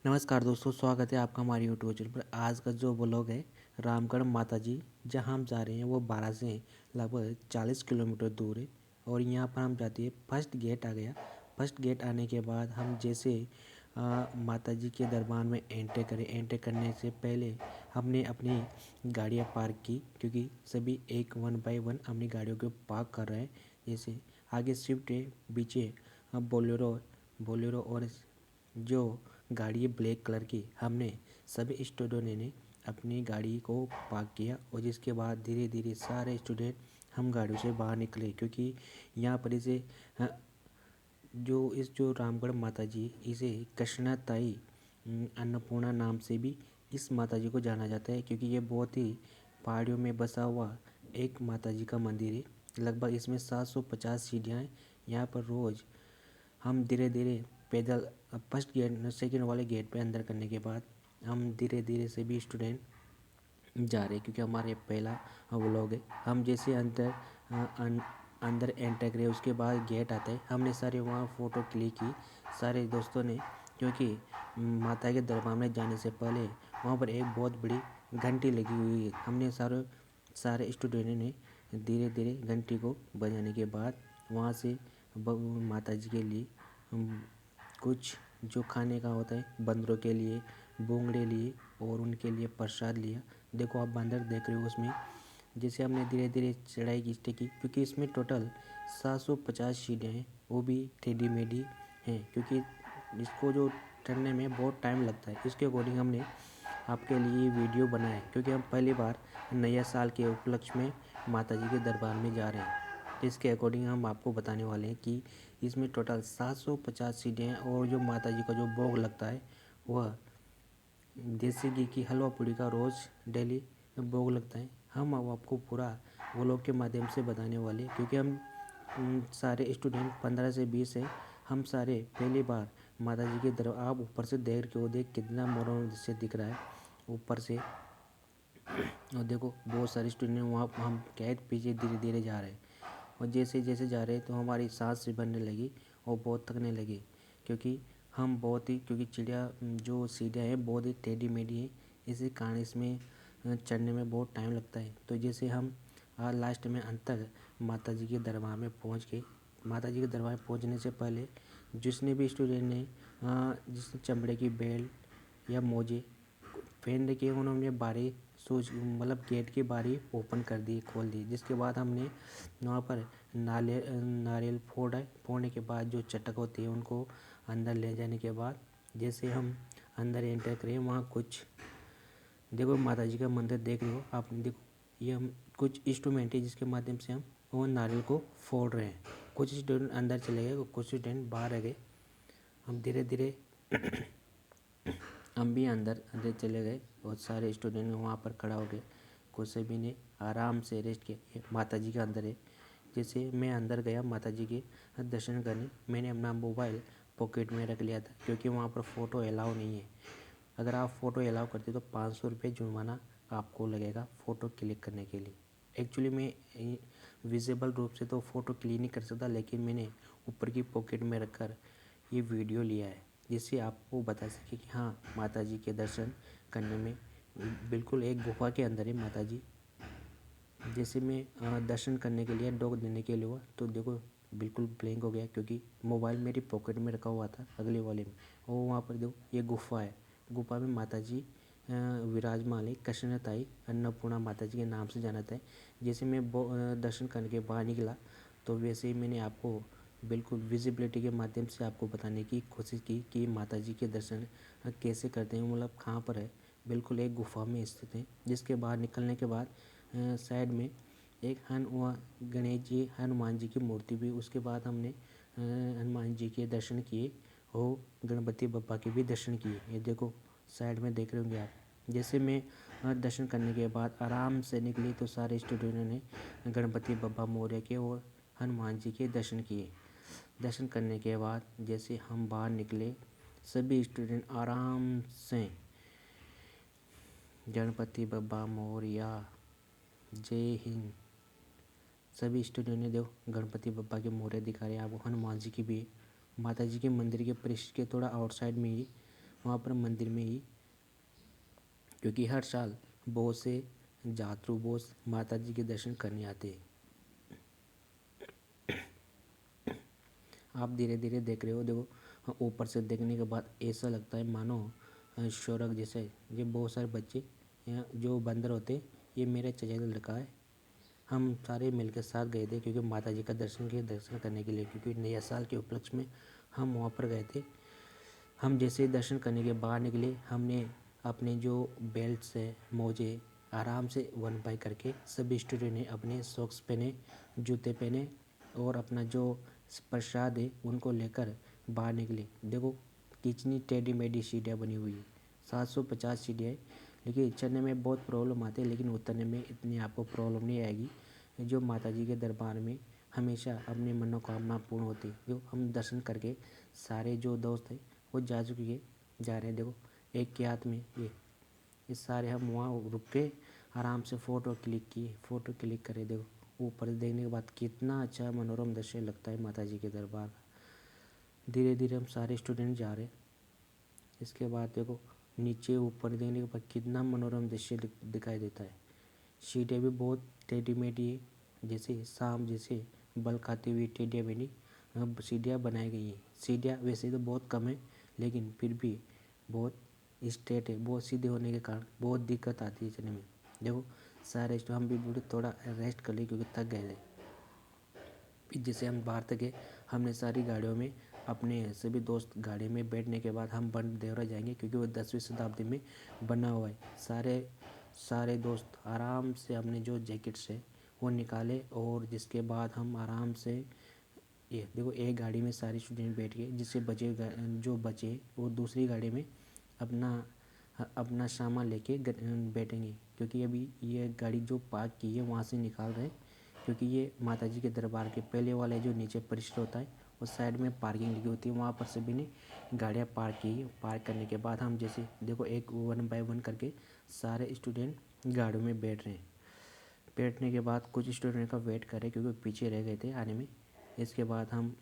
नमस्कार दोस्तों, स्वागत है आपका हमारे यूट्यूब चैनल पर। आज का जो व्लॉग है रामगढ़ माता जी, जहाँ हम जा रहे हैं वो 12 से लगभग 40 किलोमीटर दूर है। और यहाँ पर हम जाते हैं, फर्स्ट गेट आ गया। फर्स्ट गेट आने के बाद हम जैसे माता जी के दरबार में एंटर करने से पहले हमने अपनी गाड़ियाँ पार्क की, क्योंकि सभी एक 1 बाय 1 अपनी गाड़ियों को पार्क कर रहे हैं। जैसे आगे स्विफ्ट है, पीछे बोलेरो और जो गाड़ी है ब्लैक कलर की। हमने सभी स्टूडेंट ने अपनी गाड़ी को पार्क किया और जिसके बाद धीरे धीरे सारे स्टूडेंट हम गाड़ियों से बाहर निकले, क्योंकि यहाँ पर इसे जो रामगढ़ माता जी, इसे कृष्णा ताई अन्नपूर्णा नाम से भी इस माता जी को जाना जाता है, क्योंकि ये बहुत ही पहाड़ियों में बसा हुआ एक माता जी का मंदिर है। लगभग इसमें 750 सीढ़ियाँ हैं। यहाँ पर रोज़ हम धीरे धीरे पैदल फर्स्ट गेट सेकेंड वाले गेट पे अंदर करने के बाद हम धीरे धीरे से भी स्टूडेंट जा रहे हैं, क्योंकि हमारे पहला व्लॉग है। हम जैसे अंदर एंटर करे, उसके बाद गेट आता है। हमने सारे वहाँ फ़ोटो क्लिक की सारे दोस्तों ने, क्योंकि माता के दरबार में जाने से पहले वहाँ पर एक बहुत बड़ी घंटी लगी हुई है। हमने सारे स्टूडेंट ने धीरे धीरे घंटी को बजाने के बाद वहाँ से माता जी के लिए कुछ जो खाने का होता है, बंदरों के लिए बोंगड़े लिए और उनके लिए प्रसाद लिया। देखो आप बंदर देख रहे हो उसमें। जैसे हमने धीरे धीरे चढ़ाई की, क्योंकि इसमें टोटल 750 सीढ़ियाँ हैं, वो भी टेढ़ी मेढ़ी हैं, क्योंकि इसको जो चढ़ने में बहुत टाइम लगता है। इसके अकॉर्डिंग हमने आपके लिए वीडियो बनाया, क्योंकि हम पहली बार नया साल के उपलक्ष्य में माता जी के दरबार में जा रहे हैं। तो इसके अकॉर्डिंग हम आपको बताने वाले हैं कि इसमें टोटल 750 सीढ़ियाँ हैं और जो माता जी का जो भोग लगता है वह देसी घी की हलवा पूड़ी का रोज़ डेली भोग लगता है। हम अब आपको पूरा व्लॉग के माध्यम से बताने वाले हैं, क्योंकि हम सारे स्टूडेंट 15 से 20 हैं। हम सारे पहली बार माता जी के दरबार, आप ऊपर से देख कितना मनोरम दृश्य दिख रहा है ऊपर से। और देखो बहुत सारे स्टूडेंट वहाँ हम कैद पीछे धीरे धीरे जा रहे हैं। और जैसे जैसे जा रहे हैं तो हमारी सांस भी बनने लगी और बहुत थकने लगी, क्योंकि चिड़िया जो सीढ़ियाँ हैं बहुत ही टेढ़ी मेढ़ी है। इसी कारण इसमें चढ़ने में बहुत टाइम लगता है। तो जैसे हम लास्ट में अंतर माता जी के दरबार में पहुँच गए। माता जी के दरबार में पहुँचने से पहले जिसने भी स्टूडेंट ने जिसने चमड़े की बेल्ट या मोजे पहन रखे, उन्होंने बारी मतलब गेट की बारी ओपन कर दी, खोल दी। जिसके बाद हमने वहाँ पर नारियल फोड़ने के बाद जो चटक होती है उनको अंदर ले जाने के बाद जैसे हम अंदर एंटर करें, वहाँ कुछ देखो माता जी का मंदिर देख रहे हो आप। देखो ये हम कुछ इंस्ट्रूमेंट है जिसके माध्यम से हम वो नारियल को फोड़ रहे हैं। कुछ स्टूडेंट अंदर चले गए, कुछ स्टूडेंट बाहर रह गए। हम धीरे धीरे हम भी अंदर अंदर चले गए। बहुत सारे स्टूडेंट वहाँ पर खड़ा हो गए। कुछ सभी ने आराम से रेस्ट किया। माता जी के अंदर है। जैसे मैं अंदर गया माता जी के दर्शन करने, मैंने अपना मोबाइल पॉकेट में रख लिया था, क्योंकि वहाँ पर फ़ोटो अलाउ नहीं है। अगर आप फ़ोटो अलाउ करते तो 500 रुपये जुर्माना आपको लगेगा फ़ोटो क्लिक करने के लिए। एक्चुअली मैं विजिबल रूप से तो फ़ोटो क्लिक नहीं कर सकता, लेकिन मैंने ऊपर की पॉकेट में रखकर ये वीडियो लिया है, जिससे आपको बता सके कि हाँ माता जी के दर्शन करने में बिल्कुल एक गुफा के अंदर है माता जी। जैसे मैं दर्शन करने के लिए डॉग देने के लिए हुआ तो देखो बिल्कुल ब्लैंक हो गया, क्योंकि मोबाइल मेरी पॉकेट में रखा हुआ था अगले वाले में। और वहाँ पर देखो ये गुफा है। गुफा में माता जी विराजमान है। कृष्णताई अन्नपूर्णा माता जी के नाम से जाना था। जैसे मैं दर्शन करने के बाहर निकला तो वैसे ही मैंने आपको बिल्कुल विजिबिलिटी के माध्यम से आपको बताने की कोशिश की कि माता जी के दर्शन कैसे करते हैं, मतलब कहाँ पर है। बिल्कुल एक गुफा में स्थित है, जिसके बाहर निकलने के बाद साइड में एक गणेश जी हनुमान जी की मूर्ति भी। उसके बाद हमने हनुमान जी के दर्शन किए और गणपति बप्पा के भी दर्शन किए। ये देखो साइड में देख रहे होंगे आप। जैसे मैं दर्शन करने के बाद आराम से निकली तो सारे स्टूडेंटों ने गणपति बप्पा मौर्य के और हनुमान जी के दर्शन किए। दर्शन करने के बाद जैसे हम बाहर निकले, सभी स्टूडेंट आराम से गणपति बप्पा मौर्य जय हिंद। सभी स्टूडेंट ने देखो गणपति बप्पा के मौर्य दिखा रहे हैं आपको। हनुमान जी की भी, माता जी के मंदिर के परिसर के थोड़ा आउटसाइड में ही वहाँ पर मंदिर में ही, क्योंकि हर साल बहुत से यात्रु बहुत माता जी के दर्शन करने आते हैं। आप धीरे धीरे देख रहे हो, देखो ऊपर से देखने के बाद ऐसा लगता है मानो स्वर्ग जैसे। ये बहुत सारे बच्चे यहाँ जो बंदर होते हैं, ये मेरे चचेरा लड़का है। हम सारे मिलकर साथ गए थे क्योंकि माता जी का दर्शन करने के लिए, क्योंकि नया साल के उपलक्ष्य में हम वहाँ पर गए थे। हम जैसे ही दर्शन करने के बाहर निकले, हमने अपने जो बेल्ट है, मोजे आराम से वन बाय करके सभी स्टूडेंट ने अपने सॉक्स पहने, जूते पहने और अपना जो प्रसाद है उनको लेकर बाहर निकले। देखो कितनी टेढ़ी मेढ़ी सीढ़ियाँ बनी हुई है, 750 सीढ़ियाँ है। लेकिन चढ़ने में बहुत प्रॉब्लम आती है, लेकिन उतरने में इतनी आपको प्रॉब्लम नहीं आएगी। जो माता जी के दरबार में हमेशा अपनी मनोकामना पूर्ण होती है। जो हम दर्शन करके सारे जो दोस्त हैं वो जा रहे हैं। देखो एक के हाथ में ये सारे हम वहाँ रुक के आराम से फ़ोटो क्लिक किए, फ़ोटो क्लिक करे। देखो ऊपर से देखने के बाद कितना अच्छा मनोरम दृश्य लगता है माता जी के दरबार का। धीरे धीरे हम सारे स्टूडेंट जा रहे। इसके बाद देखो नीचे ऊपर देखने के बाद कितना मनोरम दृश्य दिखाई देता है। सीढ़ियाँ भी बहुत टेढ़ी मेढ़ी है, जैसे शाम जैसे बल खाती हुई टेढ़ी मेढ़ी सीढ़ियाँ बनाई गई हैं। सीढ़ियाँ वैसे तो बहुत कम है, लेकिन फिर भी बहुत स्ट्रेट है। बहुत सीधे होने के कारण बहुत दिक्कत आती है चलने में। देखो सारे हम भी बोले थोड़ा रेस्ट कर लिए क्योंकि थक गए थे। फिर जैसे हम बाहर तक गए, हमने सारी गाड़ियों में अपने सभी दोस्त गाड़ी में बैठने के बाद हम बंड देवरा जाएंगे, क्योंकि वो 10वीं शताब्दी में बना हुआ है। सारे दोस्त आराम से अपने जो जैकेट्स है वो निकाले, और जिसके बाद हम आराम से ये देखो एक गाड़ी में सारे स्टूडेंट बैठ गए। जिससे जो बचे वो दूसरी गाड़ी में अपना सामान लेके बैठेंगे, क्योंकि अभी ये गाड़ी जो पार्क की है वहाँ से निकाल रहे हैं। क्योंकि ये माता जी के दरबार के पहले वाले जो नीचे परिसर होता है उस साइड में पार्किंग लगी होती है, वहाँ पर सभी ने गाड़ियाँ पार्क की। पार्क करने के बाद हम जैसे देखो एक 1 बाय 1 करके सारे स्टूडेंट गाड़ियों में बैठ रहे हैं। बैठने के बाद कुछ स्टूडेंट का वेट कर रहे क्योंकि पीछे रह गए थे आने में। इसके बाद हम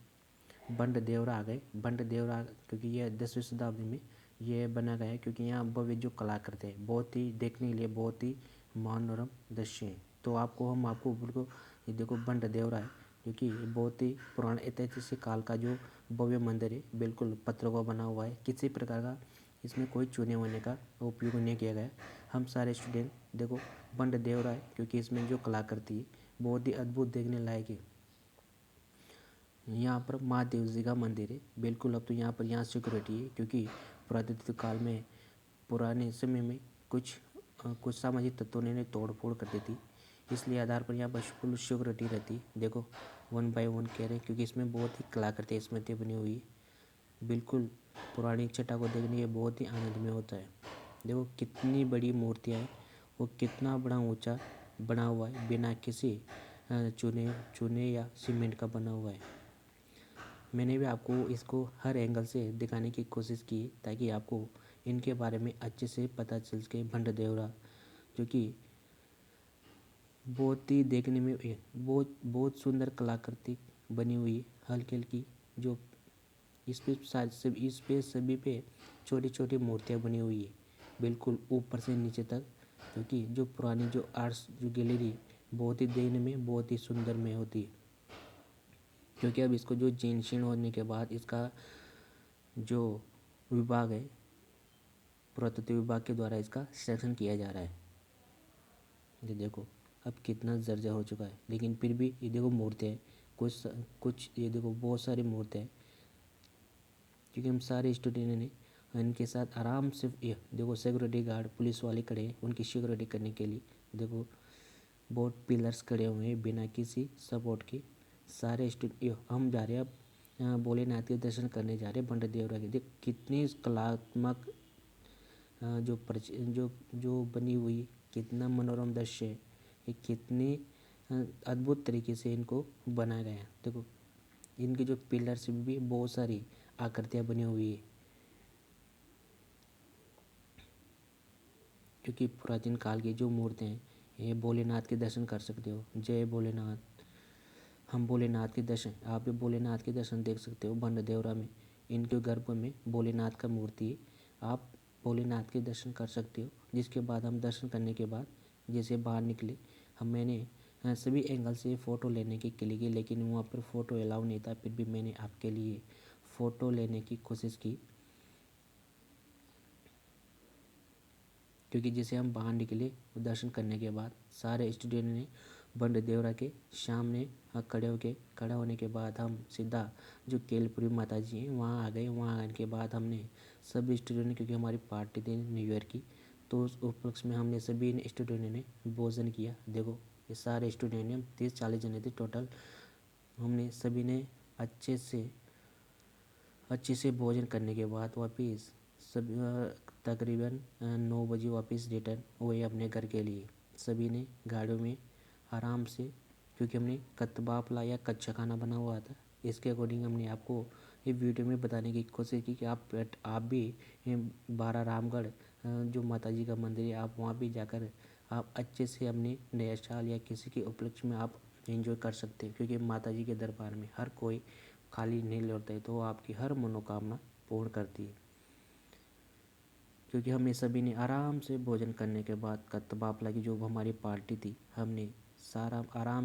बंड देवरा आ गए। बंड देवरा क्योंकि ये 10वीं शताब्दी में ये बना गया है, क्योंकि यहाँ भव्य जो कलाकृति है बहुत ही देखने के लिए बहुत ही मनोरम दृश्य है। तो आपको बिल्कुल ये देखो बंड देवरा है, क्योंकि ये बहुत ही पुराना ऐतिहासिक काल का जो भव्य मंदिर है, बिल्कुल पत्थरों का बना हुआ है। किसी प्रकार का इसमें कोई चूने वूने का उपयोग नहीं किया गया है। हम सारे स्टूडेंट देखो बंड देवरा है, क्योंकि इसमें जो कलाकृति है बहुत ही अद्भुत देखने लायक है। यहाँ पर महादेव जी का मंदिर है। बिल्कुल अब तो यहाँ सिक्योरिटी है, क्योंकि पुरातत्व काल में पुराने समय में कुछ सामाजिक तत्वों ने तोड़ फोड़ कर दी थी, इसलिए आधार पर यहाँ पर फुल सिक्योरिटी रहती। देखो 1 बाय 1 कह रहे हैं, क्योंकि इसमें बहुत ही कलाकृति स्मृति बनी हुई है। बिल्कुल पुरानी छटा को देखने के बहुत ही आनंद में होता है। देखो कितनी बड़ी मूर्तियाँ हैं, वो कितना बड़ा ऊंचा बना हुआ है, बिना किसी चूने या सीमेंट का बना हुआ है। मैंने भी आपको इसको हर एंगल से दिखाने की कोशिश की, ताकि आपको इनके बारे में अच्छे से पता चल सके। भंड देवरा जो कि बहुत ही देखने में बहुत सुंदर कलाकृति बनी हुई है, हल्की हल्की। जो इस पे सभी पे छोटी छोटी मूर्तियाँ बनी हुई है, बिल्कुल ऊपर से नीचे तक। क्योंकि जो पुरानी जो आर्ट्स जो गैलरी बहुत ही देखने में बहुत ही सुंदर में होती है, क्योंकि अब इसको जो जीर्ण शीर्ण होने के बाद इसका जो विभाग है, पुरातत्व विभाग के द्वारा इसका संरक्षण किया जा रहा है। ये देखो अब कितना जर्जर हो चुका है, लेकिन फिर भी ये देखो मूर्तियाँ कुछ ये देखो बहुत सारी मूर्तियाँ, क्योंकि हम सारे स्टूडेंट ने इनके साथ आराम से ये देखो सिक्योरिटी गार्ड पुलिस वाले खड़े हैं उनकी सिक्योरिटी करने के लिए। देखो बहुत पिलर्स खड़े हुए हैं बिना किसी सपोर्ट के। सारे हम जा रहे हैं अब भोलेनाथ के दर्शन करने जा रहे हैं बंड देवरा के। देख कितनी कलात्मक जो बनी हुई, कितना मनोरम दृश्य है, ये कितनी अद्भुत तरीके से इनको बनाया गया है। देखो इनके जो पिलर्स भी बहुत सारी आकृतियाँ बनी हुई है, क्योंकि प्राचीन काल की जो मूर्तियाँ हैं ये भोलेनाथ के दर्शन कर सकते हो। जय भोलेनाथ। हम भोलेनाथ के दर्शन आप भी भोलेनाथ के दर्शन देख सकते हो बंड देवरा में। इनके गर्भ में भोलेनाथ का मूर्ति है। आप भोलेनाथ के दर्शन कर सकते हो। जिसके बाद हम दर्शन करने के बाद जैसे बाहर निकले, मैंने सभी एंगल से फ़ोटो लेने की क्लिक की, लेकिन वहाँ पर फ़ोटो अलाउ नहीं था। फिर भी मैंने आपके लिए फ़ोटो लेने की कोशिश की, क्योंकि जैसे हम बाहर निकले दर्शन करने के बाद सारे स्टूडेंट ने बंड देवरा के सामने खड़ा होने के बाद हम सीधा जो केलपुरी माता जी हैं वहाँ आ गए। वहाँ आने के बाद हमने सभी स्टूडेंट ने, क्योंकि हमारी पार्टी थी न्यू ईयर की, तो उस उपलक्ष्य में हमने सभी स्टूडेंट ने भोजन किया। देखो ये सारे स्टूडेंट ने, हम 30-40 जने थे टोटल। हमने सभी ने अच्छे से भोजन करने के बाद वापस सब तकरीबन 9 बजे वापस रिटर्न हुए अपने घर के लिए। सभी ने गाड़ियों में आराम से, क्योंकि हमने कत्तबाप या कच्चा खाना बना हुआ था, इसके अकॉर्डिंग हमने आपको ये वीडियो में बताने की कोशिश की कि आप भी बारा रामगढ़ जो माता जी का मंदिर है, आप वहाँ भी जाकर आप अच्छे से अपने नया साल या किसी के उपलक्ष्य में आप एंजॉय कर सकते हैं। क्योंकि माता जी के दरबार में हर कोई खाली नहीं लौटता है, तो वो आपकी हर मनोकामना पूर्ण करती है। क्योंकि हमें सभी ने आराम से भोजन करने के बाद कत्त बाफला की जो हमारी पार्टी थी, हमने सारा आराम